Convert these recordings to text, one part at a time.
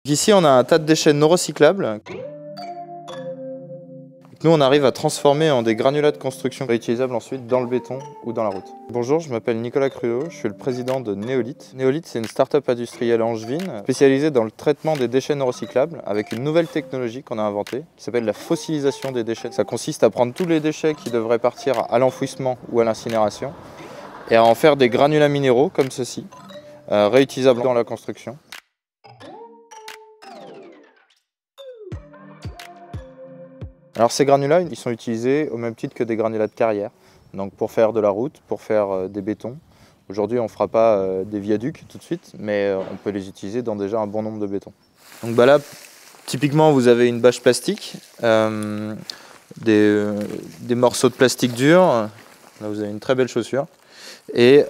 Ici, on a un tas de déchets non recyclables. Nous, on arrive à transformer en des granulats de construction réutilisables ensuite dans le béton ou dans la route. Bonjour, je m'appelle Nicolas Cruau, je suis le président de Neolith. Neolith, c'est une start-up industrielle angevine spécialisée dans le traitement des déchets non recyclables avec une nouvelle technologie qu'on a inventée qui s'appelle la fossilisation des déchets. Ça consiste à prendre tous les déchets qui devraient partir à l'enfouissement ou à l'incinération et à en faire des granulats minéraux comme ceci, réutilisables dans la construction. Alors ces granulats, ils sont utilisés au même titre que des granulats de carrière, donc pour faire de la route, pour faire des bétons. Aujourd'hui, on ne fera pas des viaducs tout de suite, mais on peut les utiliser dans déjà un bon nombre de bétons. Donc là, typiquement, vous avez une bâche plastique, des morceaux de plastique dur. Là, vous avez une très belle chaussure. Et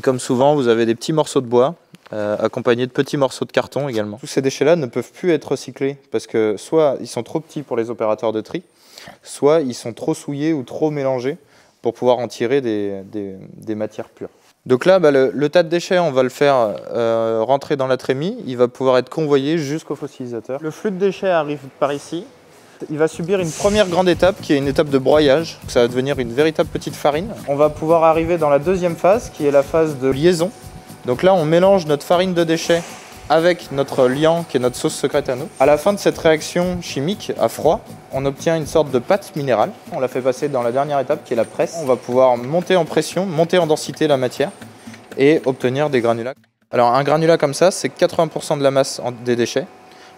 comme souvent, vous avez des petits morceaux de bois, accompagnés de petits morceaux de carton également. Tous ces déchets-là ne peuvent plus être recyclés parce que soit ils sont trop petits pour les opérateurs de tri, soit ils sont trop souillés ou trop mélangés pour pouvoir en tirer des matières pures. Donc là, le tas de déchets, on va le faire rentrer dans la trémie, il va pouvoir être convoyé jusqu'au fossilisateur. Le flux de déchets arrive par ici. Il va subir une première grande étape qui est une étape de broyage. Ça va devenir une véritable petite farine. On va pouvoir arriver dans la deuxième phase qui est la phase de liaison. Donc là, on mélange notre farine de déchets avec notre liant qui est notre sauce secrète à nous. À la fin de cette réaction chimique à froid, on obtient une sorte de pâte minérale. On la fait passer dans la dernière étape qui est la presse. On va pouvoir monter en pression, monter en densité la matière et obtenir des granulats. Alors un granulat comme ça, c'est 80% de la masse des déchets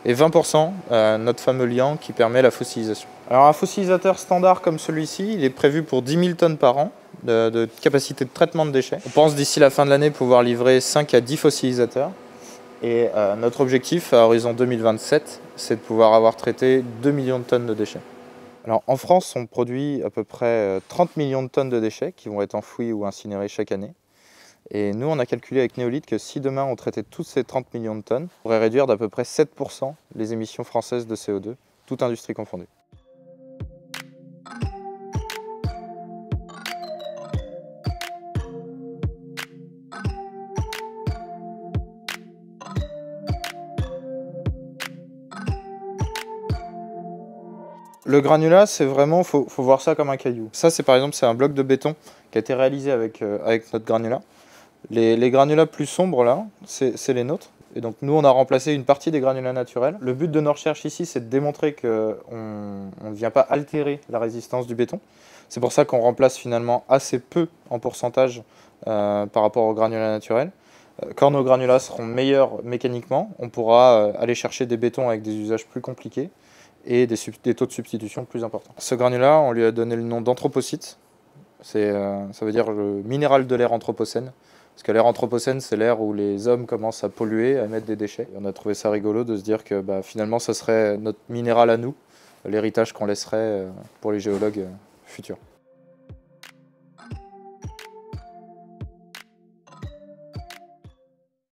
et 20% notre fameux liant qui permet la fossilisation. Alors un fossilisateur standard comme celui-ci, il est prévu pour 10 000 tonnes par an de capacité de traitement de déchets. On pense d'ici la fin de l'année pouvoir livrer 5 à 10 fossilisateurs. Et notre objectif à horizon 2027, c'est de pouvoir avoir traité 2 millions de tonnes de déchets. Alors en France, on produit à peu près 30 millions de tonnes de déchets qui vont être enfouis ou incinérés chaque année. Et nous, on a calculé avec Neolith que si demain on traitait toutes ces 30 millions de tonnes, on pourrait réduire d'à peu près 7% les émissions françaises de CO2, toute industrie confondue. Le granulat, c'est vraiment, faut voir ça comme un caillou. Ça, c'est par exemple, c'est un bloc de béton qui a été réalisé avec notre granulat. Les granulats plus sombres, là, c'est les nôtres. Et donc, nous, on a remplacé une partie des granulats naturels. Le but de nos recherches ici, c'est de démontrer qu'on ne vient pas altérer la résistance du béton. C'est pour ça qu'on remplace finalement assez peu en pourcentage par rapport aux granulats naturels. Quand nos granulats seront meilleurs mécaniquement, on pourra aller chercher des bétons avec des usages plus compliqués et des taux de substitution plus importants. Ce granulat, on lui a donné le nom d'anthropocyte. Ça veut dire le minéral de l'ère anthropocène. Parce que l'ère anthropocène, c'est l'ère où les hommes commencent à polluer, à émettre des déchets. Et on a trouvé ça rigolo de se dire que finalement, ça serait notre minéral à nous, l'héritage qu'on laisserait pour les géologues futurs.